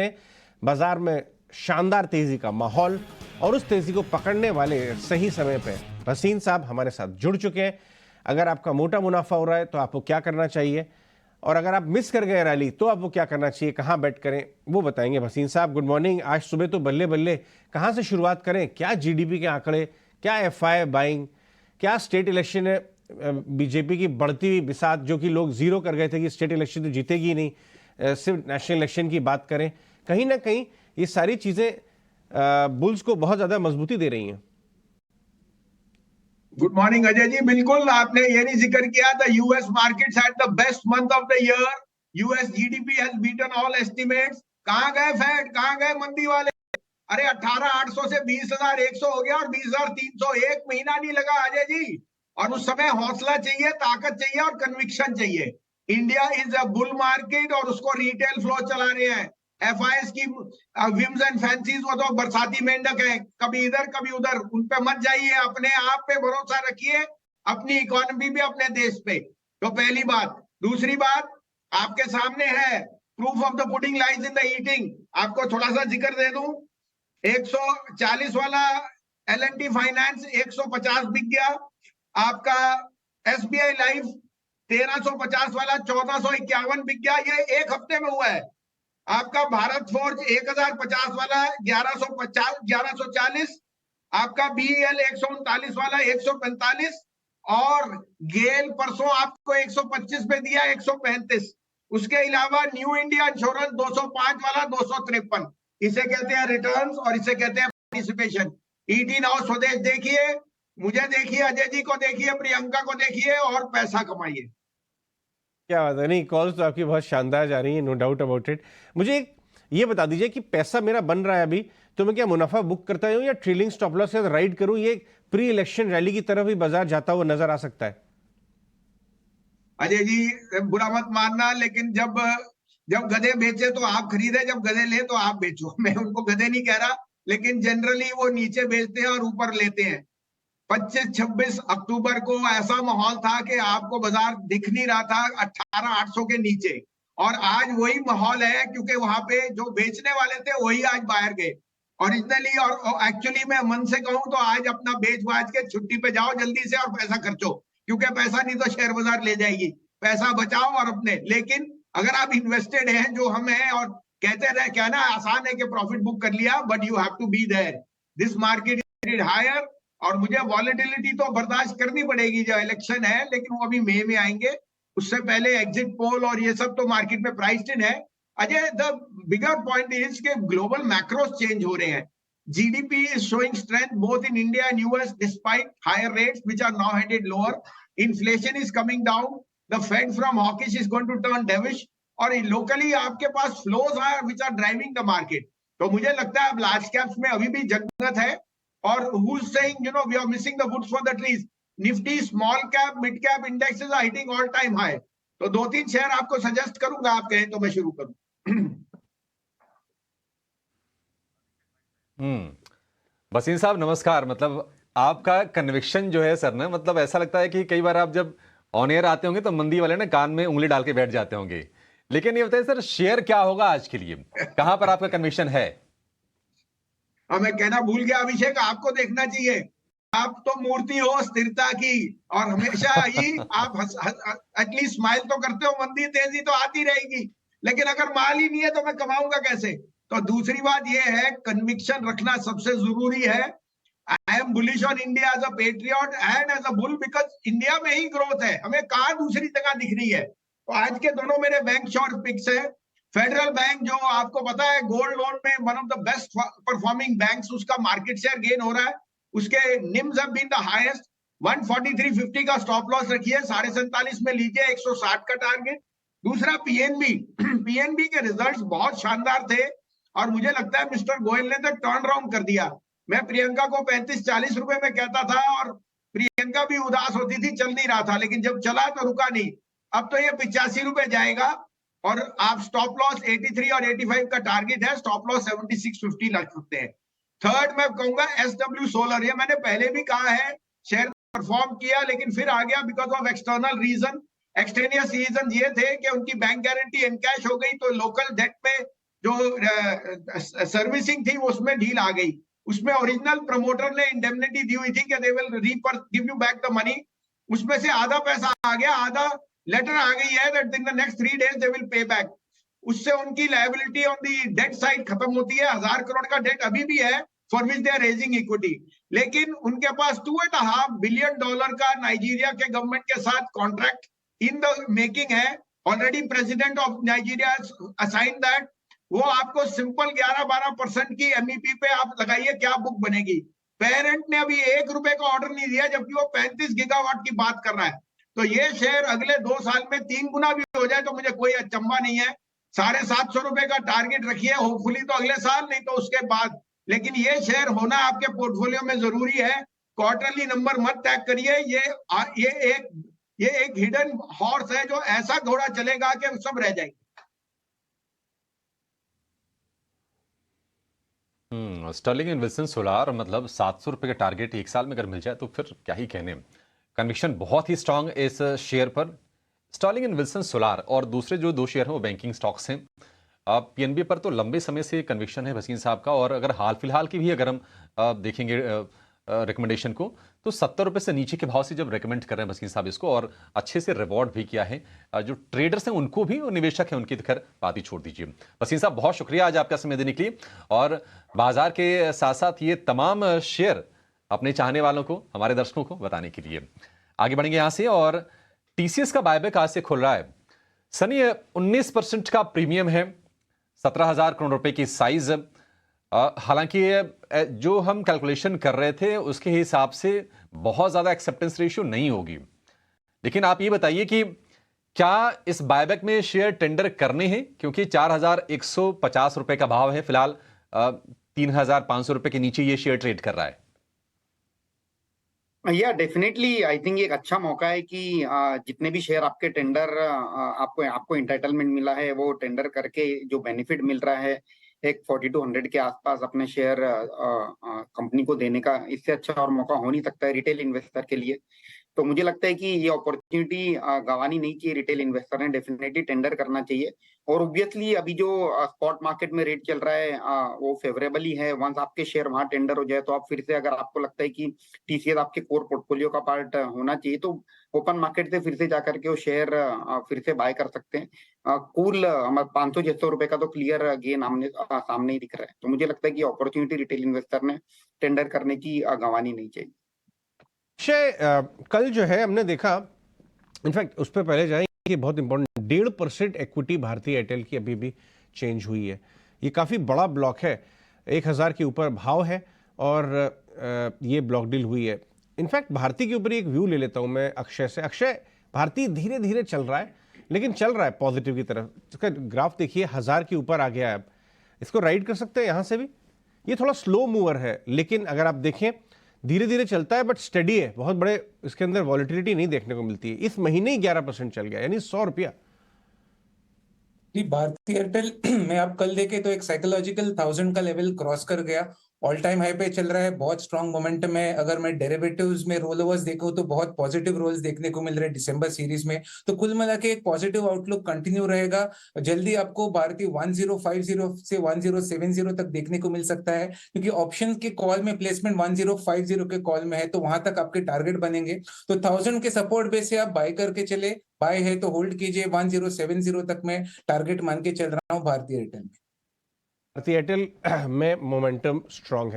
हैं बाजार में शानदार तेजी का माहौल और उस तेजी को पकड़ने वाले सही समय पे भसीन साहब हमारे साथ जुड़ चुके हैं। अगर आपका मोटा मुनाफा हो रहा है तो आपको क्या करना चाहिए, और अगर आप मिस कर गए रैली तो आपको क्या करना चाहिए, कहां बेट करें, वो बताएंगे भसीन साहब। Good morning. आज सुबह तो बल्ले बल्ले, कहां से शुरुआत करें? क्या जीडीपी के आंकड़े, क्या एफआई बाइंग, क्या स्टेट इलेक्शन है, बीजेपी की बढ़ती हुई बिसात, जो कि लोग जीरो कर गए थे कि स्टेट इलेक्शन तो जीतेगी नहीं, सिर्फ नेशनल इलेक्शन की बात करें। कहीं ना कहीं ये सारी चीजें बुल्स को बहुत ज्यादा मजबूती दे रही हैं। Good morning Ajay ji. बिल्कुल आपने ये नहीं जिक्र किया था, US markets had the best month of the year. US GDP has beaten all estimates. कहां गए फेड, कहां गए मंदी वाले? अरे 18,800 से 20,100 हो गया और 20,300, एक महीना नहीं लगा अजय जी। और उस समय हौसला चाहिए, ताकत चाहिए और कन्विक्शन चाहिए। India is a bull market और उसको रिटेल फ्लो चला रहे हैं। एफआईएस की विम्स एंड फैंसीज वो तो बरसाती मेंढक है, कभी इधर कभी उधर, उन पे मत जाइए, अपने आप पे भरोसा रखिए, अपनी इकोनॉमी पे, अपने देश पे। तो पहली बात। दूसरी बात आपके सामने है, proof of the pudding lies in the eating. आपको थोड़ा सा जिक्र दे दूं, 140 वाला एल&टी फाइनेंस 150 बिक गया। आपका एसबीआई लाइफ 1350 वाला 1451 बिक गया, ये एक हफ्ते में हुआ है। आपका भारत फोर्ज 1050 वाला 1140, आपका बीएल 139 वाला 145, और गेल परसों आपको 125 पे दिया 135। उसके अलावा न्यू इंडिया इंश्योरेंस 205 वाला 253। इसे कहते हैं रिटर्न्स और इसे कहते हैं पार्टिसिपेशन। ईटी नाउ स्वदेश देखिए, मुझे देखिए, अजय जी को देखिए, प्रियंका को देखिए और पैसा कमाइए। क्या बात है। नहीं, कॉल्स तो आपकी बहुत शानदार जा रही है, नो डाउट अबाउट इट। मुझे एक ये बता दीजिए कि पैसा मेरा बन रहा है अभी, तो मैं क्या मुनाफा बुक करता हूं या ट्रेलिंग स्टॉप लॉस से राइड करूं? ये प्री इलेक्शन रैली की तरफ भी बाजार जाता हुआ नजर आ सकता है। अजय जी बुरा मत मानना, लेकिन जब जब गधे बेचे तो आप खरीदे, जब गधे ले तो आप बेचो। मैं उनको गधे नहीं कह रहा, लेकिन जनरली वो नीचे बेचते हैं और ऊपर लेते हैं। 25-26 अक्टूबर को ऐसा माहौल था कि आपको बाजार दिख नहीं रहा था 18,800 के नीचे, और आज वही माहौल है, क्योंकि वहां पे जो बेचने वाले थे वही आज बाहर गए ओरिजिनली। और एक्चुअली मैं मन से कहूं तो आज अपना बेच बाज के छुट्टी पे जाओ जल्दी से और पैसा खर्चो, क्योंकि पैसा नहीं तो शेयर बाजार ले जाएगी। पैसा बचाओ और अपने, लेकिन अगर आप इन्वेस्टेड हैं जो हम हैं, और कहते रहे कहना आसान है कि प्रॉफिट बुक कर लिया, but you have to be there. This market is higher और मुझे वॉलेटिलिटी तो बर्दाश्त करनी पड़ेगी। जो इलेक्शन है, लेकिन वो अभी मई में आएंगे, उससे पहले एग्जिट पोल और ये सब तो मार्केट में प्राइस्ड इन है। Ajay, the bigger point is के ग्लोबल मैक्रोस चेंज हो रहे हैं। GDP is showing strength both in India and US despite higher rates which are now headed lower. Inflation is coming down. The Fed from hawkish is going to turn dovish. और locally आपके पास flows are which are driving the market. तो मुझे लगता है अब large caps में अभी भी जगत है। और who's saying we are missing the woods for the trees? Nifty small cap mid cap indexes are hitting all time high. तो 2-3 शेयर आपको सजेस्ट करूंगा, आप कहें तो मैं शुरू करूं। वसीम साहब नमस्कार। मतलब आपका कन्विक्शन जो है सर ना, मतलब ऐसा लगता है कि कई बार आप जब ऑन एयर आते होंगे तो मंदी वाले ना कान में उंगली डाल के बैठ जाते होंगे। लेकिन ये बताइए सर, शेयर क्या होगा आज के लिए, कहां पर आपका कन्विक्शन है? मैं कहना भूल गया अभिषेक, आपको देखना चाहिए। आप तो मूर्ति हो स्थिरता की, और हमेशा ही आप एटलीस्ट स्माइल तो करते हो। मंदी तेजी तो आती रहेगी, लेकिन अगर माल ही नहीं है तो मैं कमाऊंगा कैसे? तो दूसरी बात यह है, कन्विक्शन रखना सबसे जरूरी है। I am bullish on India as a patriot and as a bull, because India में ही ग्रोथ है, हमें कहां दूसरी जगह दिख रही है। तो आज के दोनों मेरे बैंक शॉर्ट पिक्स है। फेडरल बैंक, जो आपको पता है गोल्ड लोन में one of the best performing banks, उसका मार्केट शेयर गेन हो रहा है। उसके NIMs have been the highest. 143.50 का स्टॉप लॉस रखिए, 47.5 में लीजिए, 160 का टारगेट। दूसरा पीएनबी, पीएनबी के रिजल्ट्स बहुत शानदार थे और मुझे लगता है मिस्टर गोयल ने तो टर्न अराउंड कर दिया। मैं प्रियंका को 35-40 रुपए में कहता था और प्रियंका भी उदास होती थी, चल नहीं रहा था, लेकिन जब चला तो रुका नहीं। अब तो ये 85 रुपए जाएगा और आप स्टॉप लॉस 83 और 85 का टारगेट है, स्टॉप लॉस 76.50 लग सकते हैं। थर्ड मैं कहूंगा SW सोलर, ये मैंने पहले भी कहा है, शेयर परफॉर्म किया लेकिन फिर आ गया because of external reason. Extraneous reason ये थे कि उनकी बैंक गारंटी एनकैश हो गई, तो लोकल डेट में जो सर्विसिंग थी उसमें ढील आ गई। उसमें ओरिजिनल प्रमोटर ने इंडेमनिटी दी हुई थी कि they will give you back the money. उसमें से आधा पैसा आ गया, आधा लेटर आ गई है that in the next 3 days they will pay back. उससे उनकी liability on the debt side खत्म होती है। 1000 करोड़ का डेट अभी भी है for which they are raising equity, लेकिन उनके पास $2.5 बिलियन का नाइजीरिया के गवर्नमेंट के साथ कॉन्ट्रैक्ट इन द मेकिंग है। Already president of Nigeria assign that. वो आपको सिंपल 11-12% की MEP पे आप लगाइए, क्या बुक बनेगी। पेरेंट ने अभी ₹1 का ऑर्डर नहीं दिया, जबकि वो 35 गीगावाट की बात कर रहा है। तो ये शेयर अगले 2 साल में 3 गुना भी हो जाए तो मुझे कोई अचंभा नहीं है। ₹750 का टारगेट रखिए, होपफुली तो अगले साल, नहीं तो उसके बाद। लेकिन ये शेयर होना आपके पोर्टफोलियो में जरूरी है। क्वार्टरली नंबर मत टैग करिए। ये एक हिडन हॉर्स है जो ऐसा घोड़ा चलेगा कि सब रह जाएंगे। स्टर्लिंग एंड विल्सन सोलार, मतलब ₹700 का टारगेट एक साल में अगर मिल जाए तो फिर क्या ही कहने। कन्विक्शन बहुत ही स्ट्रांग इस शेयर पर। स्टर्लिंग एंड विल्सन सोलार और दूसरे जो 2 शेयर हैं वो बैंकिंग स्टॉक्स हैं। PNB पर तो लंबे समय से कन्विक्शन है भसीन साहब का, और अगर हाल फिलहाल की भी अगर हम देखेंगे रिकमेंडेशन को, तो ₹70 से नीचे के भाव से जब रिकमेंड कर रहे हैं भसीन साहब इसको, और अच्छे से रिवॉर्ड भी किया है जो ट्रेडर्स हैं उनको भी, और निवेशक हैं उनकी तो खैर बात ही छोड़ दीजिए। भसीन साहब बहुत शुक्रिया आज आपका समय देने के लिए, और बाजार के साथ साथ ये तमाम शेयर अपने चाहने वालों को, हमारे दर्शकों को बताने के लिए। आगे बढ़ेंगे यहां से, और TCS का बायबैक आज से खुल रहा है। सनी 19% का प्रीमियम है, 17,000 करोड़ रुपए की साइज। हालांकि जो हम कैलकुलेशन कर रहे थे उसके हिसाब से बहुत ज्यादा एक्सेप्टेंस रेशियो नहीं होगी, लेकिन आप ये बताइए कि क्या इस बायबैक में शेयर टेंडर करने हैं, क्योंकि 4,150 रुपए का भाव है फिलहाल, 3,500 रुपए के नीचे ये शेयर ट्रेड कर रहा है। या डेफिनेटली आई थिंक एक अच्छा मौका है कि जितने भी शेयर आपके टेंडर आपको इंटाइटलमेंट मिला है वो टेंडर करके जो बेनिफिट मिल रहा है एक 4200 के आसपास अपने शेयर कंपनी को देने का, इससे अच्छा और मौका हो नहीं सकता है रिटेल इन्वेस्टर के लिए। तो मुझे लगता है कि ये अपॉर्चुनिटी गंवानी नहीं चाहिए। रिटेल इन्वेस्टर ने डेफिनेटली टेंडर करना चाहिए, और ऑब्वियसली अभी जो स्पॉट मार्केट में रेट चल रहा है वो फेवरेबल ही है। वंस आपके शेयर वहां टेंडर हो जाए तो आप फिर से, अगर आपको लगता है कि TCS आपके कोर पोर्टफोलियो का पार्ट होना चाहिए, तो ओपन मार्केट से फिर से जाकर के वो शेयर फिर से बाय कर सकते हैं। कूल 500-600 रुपए का तो क्लियर गेन सामने ही दिख रहा है। तो मुझे लगता है कि अपॉर्चुनिटी रिटेल इन्वेस्टर ने टेंडर करने की गंवानी नहीं चाहिए। कल जो है हमने देखा, इनफैक्ट उस पर पहले जाएंगे कि बहुत इंपॉर्टेंट 1.5% इक्विटी भारतीय एयरटेल की अभी भी चेंज हुई है। ये काफ़ी बड़ा ब्लॉक है, 1000 के ऊपर भाव है, और ये ब्लॉक डील हुई है। इनफैक्ट भारती के ऊपर एक व्यू ले लेता हूँ मैं अक्षय से। अक्षय, भारती धीरे धीरे चल रहा है, लेकिन चल रहा है पॉजिटिव की तरफ। इसका ग्राफ देखिए, 1000 के ऊपर आ गया है। अब इसको राइड कर सकते हैं यहाँ से भी। ये थोड़ा स्लो मूवर है, लेकिन अगर आप देखें धीरे धीरे चलता है, बट स्टडी है। बहुत बड़े इसके अंदर वॉलिटिलिटी नहीं देखने को मिलती है। इस महीने ही 11% चल गया, यानी 100 रुपया। जी, भारतीय एयरटेल में आप कल देखें तो एक साइकोलॉजिकल 1000 का लेवल क्रॉस कर गया, ऑल टाइम हाई पे चल रहा है, बहुत स्ट्रॉन्ग मोमेंटम है। अगर मैं डेरिवेटिव्स में रोल ओवर्स देखूं तो बहुत पॉजिटिव रोल्स देखने को मिल रहे हैं दिसंबर सीरीज में। तो कुल मिला के एक पॉजिटिव आउटलुक कंटिन्यू रहेगा। जल्दी आपको भारतीय 1050 से 1070 तक देखने को मिल सकता है, क्योंकि ऑप्शन के कॉल में प्लेसमेंट 1050 के कॉल में है, तो वहां तक आपके टारगेट बनेंगे। तो 1000 के सपोर्ट बेस से आप बाय करके चले, बाय है तो होल्ड कीजिए। 1070 तक में टारगेट मान के चल रहा हूं भारतीय एयरटेल में। भारतीय एयरटेल में मोमेंटम स्ट्रांग है।